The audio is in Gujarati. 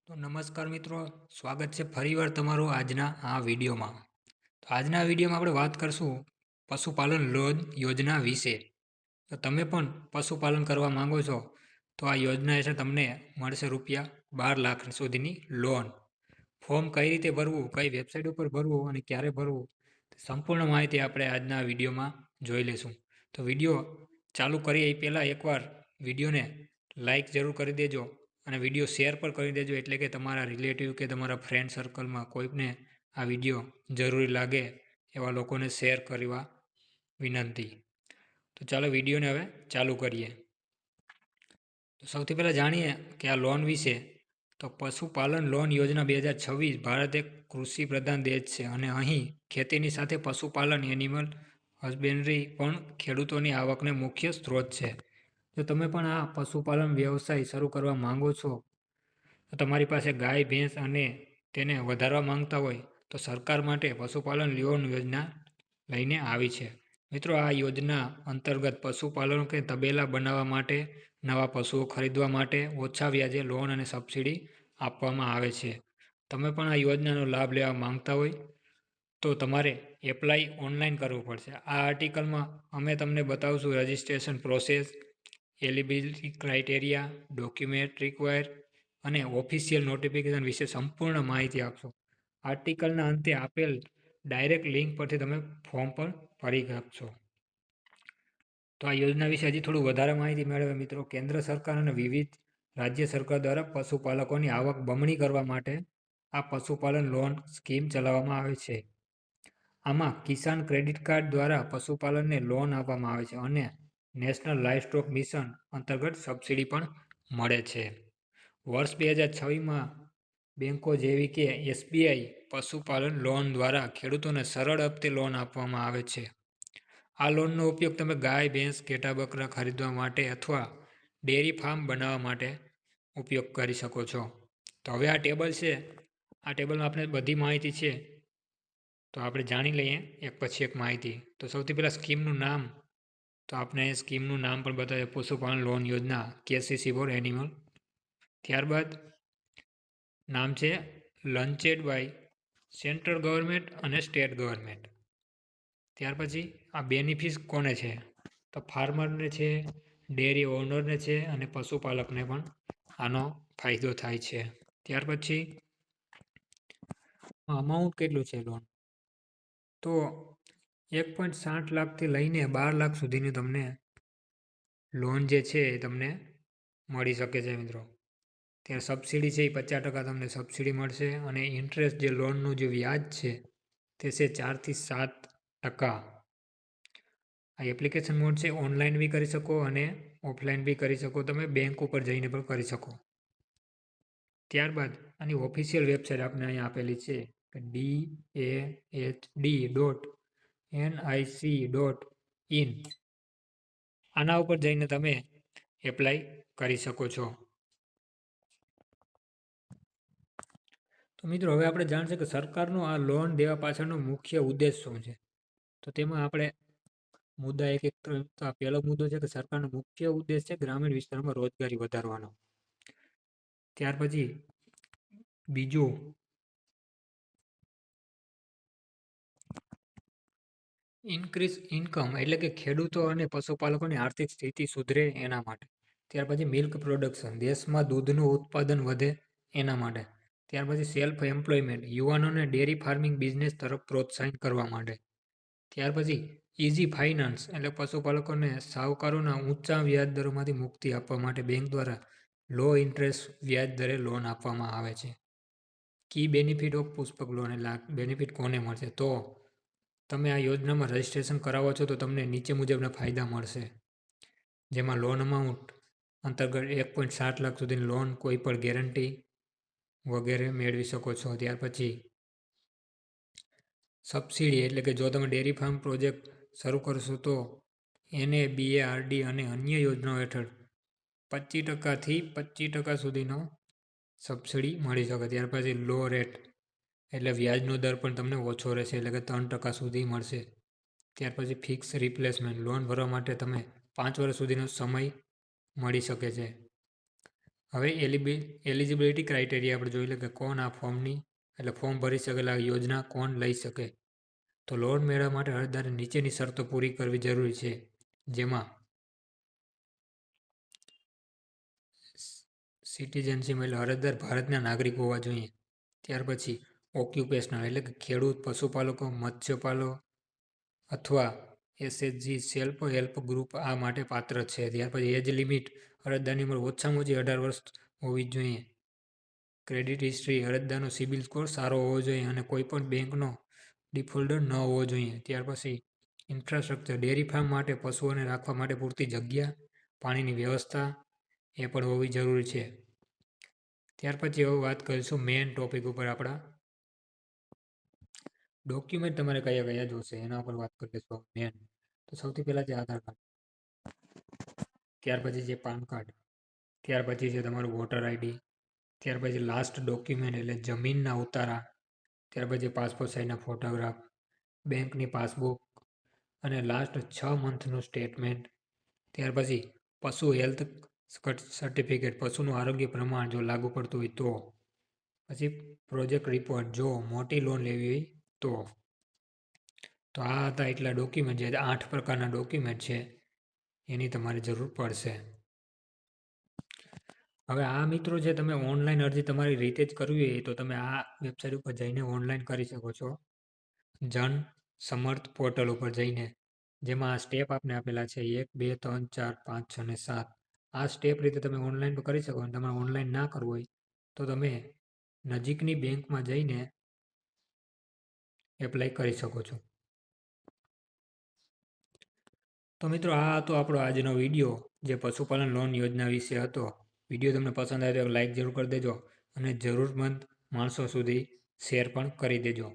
તો નમસ્કાર મિત્રો, સ્વાગત છે ફરીવાર તમારું આજના આ વિડીયોમાં. તો આજના વિડીયોમાં આપણે વાત કરશું પશુપાલન લોન યોજના વિશે. તો તમે પણ પશુપાલન કરવા માંગો છો તો આ યોજના હેઠળ તમને મળશે ₹12 લાખ સુધીની લોન. ફોર્મ કઈ રીતે ભરવું, કઈ વેબસાઇટ ઉપર ભરવું અને ક્યારે ભરવું, સંપૂર્ણ માહિતી આપણે આજના વિડીયોમાં જોઈ લઈશું. તો વિડીયો ચાલુ કરીએ એ પહેલાં એકવાર વિડીયોને લાઈક જરૂર કરી દેજો અને વિડીયો શેર પણ કરી દેજો, એટલે કે તમારા રિલેટિવ કે તમારા ફ્રેન્ડ સર્કલમાં કોઈને આ વિડીયો જરૂરી લાગે એવા લોકોને શેર કરવા વિનંતી. તો ચાલો વિડીયોને હવે ચાલુ કરીએ. તો સૌથી પહેલાં જાણીએ કે આ લોન વિશે. તો પશુપાલન લોન યોજના 2026. ભારત એક કૃષિ પ્રધાન દેશ છે અને અહીં ખેતીની સાથે પશુપાલન એનિમલ હસબેન્ડરી પણ ખેડૂતોની આવકનો મુખ્ય સ્ત્રોત છે. જો તમે પણ આ પશુપાલન વ્યવસાય શરૂ કરવા માંગો છો, તો તમારી પાસે ગાય ભેંસ અને તેને વધારવા માંગતા હોય તો સરકાર માટે પશુપાલન લોન યોજના લઈને આવી છે. મિત્રો, આ યોજના અંતર્ગત પશુપાલન કે તબેલા બનાવવા માટે, નવા પશુઓ ખરીદવા માટે ઓછા વ્યાજે લોન અને સબસિડી આપવામાં આવે છે. તમે પણ આ યોજનાનો લાભ લેવા માંગતા હોય તો તમારે એપ્લાય ઓનલાઈન કરવું પડશે. આ આર્ટિકલમાં અમે તમને બતાવશું registration process, eligibility criteria, document require અને ઓફિશિયલ નોટિફિકેશન વિશે સંપૂર્ણ માહિતી આપશો. આર્ટિકલના અંતે આપેલ ડાયરેક્ટ લિંક પરથી તમે ફોર્મ પણ ભરી શકશો. તો આ યોજના વિશે હજી થોડું વધારે માહિતી મેળવે મિત્રો. કેન્દ્ર સરકાર અને વિવિધ રાજ્ય સરકાર દ્વારા પશુપાલકોની આવક બમણી કરવા માટે આ પશુપાલન લોન સ્કીમ ચલાવવામાં આવે છે. આમાં કિસાન ક્રેડિટ કાર્ડ દ્વારા પશુપાલનને લોન આપવામાં આવે છે અને નેશનલ લાઇવસ્ટોક મિશન અંતર્ગત સબસિડી પણ મળે છે. વર્ષ 2026માં બેંકો જેવી કે SBI પશુપાલન લોન દ્વારા ખેડૂતોને સરળ હપ્તે લોન આપવામાં આવે છે. આ લોનનો ઉપયોગ તમે ગાય, ભેંસ, ઘેટાં, બકરા ખરીદવા માટે અથવા ડેરી ફાર્મ બનાવવા માટે ઉપયોગ કરી શકો છો. તો હવે આ ટેબલ છે, આ ટેબલમાં આપણે બધી માહિતી છે, તો આપણે જાણી લઈએ એક પછી એક માહિતી. તો સૌથી પહેલાં સ્કીમનું નામ. તો આપણે સ્કીમનું નામ પણ બતાવે, પશુપાલન લોન યોજના KCC ફોર એનિમલ. ત્યારબાદ નામ છે લોન્ચેડ બાય સેન્ટ્રલ ગવર્મેન્ટ અને સ્ટેટ ગવર્મેન્ટ. ત્યાર પછી આ બેનિફિટ્સ કોને છે, તો ફાર્મરને છે, ડેરી ઓનરને છે અને પશુપાલકને પણ આનો ફાયદો થાય છે. ત્યાર પછી અમાઉન્ટ કેટલું છે લોન, તો 1.60 લાખથી લઈને 12 લાખ સુધીની તમને લોન જે છે એ તમને મળી શકે છે મિત્રો. ત્યાં સબસિડી છે એ 50% તમને સબસિડી મળશે અને ઇન્ટરેસ્ટ જે લોનનું જે વ્યાજ છે તે છે 4 થી 7%. આ એપ્લિકેશન મોડ છે, ઓનલાઈન બી કરી શકો અને ઓફલાઈન બી કરી શકો, તમે બેંક ઉપર જઈને પણ કરી શકો. ત્યારબાદ આની ઓફિશિયલ વેબસાઇટ આપણે અહીંયા આપેલી છે કે DAHD.nic.in. આના ઉપર જઈને તમે એપ્લાય કરી શકો છો. તો મિત્રો, હવે આપણે જાણશે કે સરકારનો આ લોન દેવા પાછળનો મુખ્ય ઉદ્દેશ શું છે. તો તેમાં આપણે મુદ્દા એક તો આ પહેલો મુદ્દો છે કે સરકારનો મુખ્ય ઉદ્દેશ છે ગ્રામીણ વિસ્તારમાં રોજગારી વધારવાનો. ત્યાર પછી બીજું ઇન્ક્રીઝ ઇન્કમ, એટલે કે ખેડૂતો અને પશુપાલકોની આર્થિક સ્થિતિ સુધરે એના માટે. ત્યાર પછી મિલ્ક પ્રોડક્શન, દેશમાં દૂધનું ઉત્પાદન વધે એના માટે. ત્યાર પછી સેલ્ફ એમ્પ્લોયમેન્ટ, યુવાનોને ડેરી ફાર્મિંગ બિઝનેસ તરફ પ્રોત્સાહિત કરવા માટે. ત્યાર પછી ઇઝી ફાઇનાન્સ, એટલે પશુપાલકોને સાહુકારોના ઊંચા વ્યાજ દરોમાંથી મુક્તિ આપવા માટે બેંક દ્વારા લો ઇન્ટરેસ્ટ વ્યાજ દરે લોન આપવામાં આવે છે. કી બેનિફિટ ઓફ પુષ્પક લોન, એટલે બેનિફિટ કોને મળશે, તો તમે આ યોજનામાં રજિસ્ટ્રેશન કરાવો છો તો તમને નીચે મુજબના ફાયદા મળશે, જેમાં લોન અમાઉન્ટ અંતર્ગત 1.60 લાખ સુધીની લોન કોઈ પણ ગેરંટી વગેરે મેળવી શકો છો. ત્યાર પછી સબસિડી, એટલે કે જો તમે ડેરી ફાર્મ પ્રોજેક્ટ શરૂ કરશો તો NABARD અને અન્ય યોજનાઓ હેઠળ 25%થી 25% સુધીનો સબસિડી મળી શકે. ત્યાર પછી લો રેટ, એટલે વ્યાજનો દર પણ તમને ઓછો રહેશે, એટલે કે 3% સુધી મળશે. ત્યાર પછી ફિક્સ રિપ્લેસમેન્ટ, લોન ભરવા માટે તમે 5 વર્ષ સુધીનો સમય મળી શકે છે. હવે એલિજિબિલિટી ક્રાઇટેરિયા આપણે જોઈ લે કે કોણ આ ફોર્મની એટલે ફોર્મ ભરી શકેલા યોજના કોણ લઈ શકે. તો લોન મેળવવા માટે અરજદારે નીચેની શરતો પૂરી કરવી જરૂરી છે, જેમાં સિટીઝનશીપ એટલે અરજદાર ભારતના નાગરિક હોવા જોઈએ. ત્યાર પછી ઓક્યુપેશનલ એટલે કે ખેડૂત, પશુપાલકો, મત્સ્યપાલો અથવા એસએચજી સેલ્ફ હેલ્પ ગ્રુપ આ માટે પાત્ર છે. ત્યાર પછી એજ લિમિટ અરજદારની ઉંમર ઓછામાં ઓછી 18 વર્ષ હોવી જોઈએ. ક્રેડિટ હિસ્ટ્રી અરજદારનો સિબિલ સ્કોર સારો હોવો જોઈએ અને કોઈપણ બેંકનો ડિફોલ્ટર ન હોવો જોઈએ. ત્યાર પછી ઇન્ફ્રાસ્ટ્રક્ચર ડેરી ફાર્મ માટે પશુઓને રાખવા માટે પૂરતી જગ્યા, પાણીની વ્યવસ્થા એ પણ હોવી જરૂરી છે. ત્યાર પછી હવે વાત કરીશું મેઇન ટોપિક ઉપર આપણા ડોક્યુમેન્ટ તમારે કયા કયા જોશે એના ઉપર વાત કરી લઈશું મેન. તો સૌથી પહેલાં છે આધાર કાર્ડ, ત્યાર પછી છે પાન કાર્ડ, ત્યાર પછી છે તમારું વોટર આઈડી, ત્યાર પછી લાસ્ટ ડોક્યુમેન્ટ એટલે જમીનના ઉતારા, ત્યાર પછી પાસપોર્ટ સાઇઝના ફોટોગ્રાફ, બેંકની પાસબુક અને લાસ્ટ 6 મંથનું સ્ટેટમેન્ટ. ત્યાર પછી પશુ હેલ્થ સર્ટિફિકેટ પશુનું આરોગ્ય પ્રમાણ જો લાગુ પડતું હોય તો. પછી પ્રોજેક્ટ રિપોર્ટ જો મોટી લોન લેવી હોય તો. તો આ હતા એટલા ડોક્યુમેન્ટ જે 8 પ્રકારના ડોક્યુમેન્ટ છે એની તમારે જરૂર પડશે. હવે આ મિત્રો છે તમે ઓનલાઈન અરજી તમારી રીતે જ કરવી હોય તો તમે આ વેબસાઇટ ઉપર જઈને ઓનલાઈન કરી શકો છો. જન સમર્થ પોર્ટલ ઉપર જઈને, જેમાં આ સ્ટેપ આપને આપેલા છે 1, 2, 3, 4, 5, 6 અને 7. આ સ્ટેપ રીતે તમે ઓનલાઈન તો કરી શકો. તમારે ઓનલાઈન ના કરવું હોય તો તમે નજીકની બેંકમાં જઈને એપ્લાય કરી શકો છો. તો મિત્રો આ હતો આપણો આજનો વિડીયો જે પશુપાલન લોન યોજના વિશે હતો. વિડીયો તમને પસંદ આવે તો લાઈક જરૂર કરી દેજો અને જરૂરમંદ માણસો સુધી શેર પણ કરી દેજો.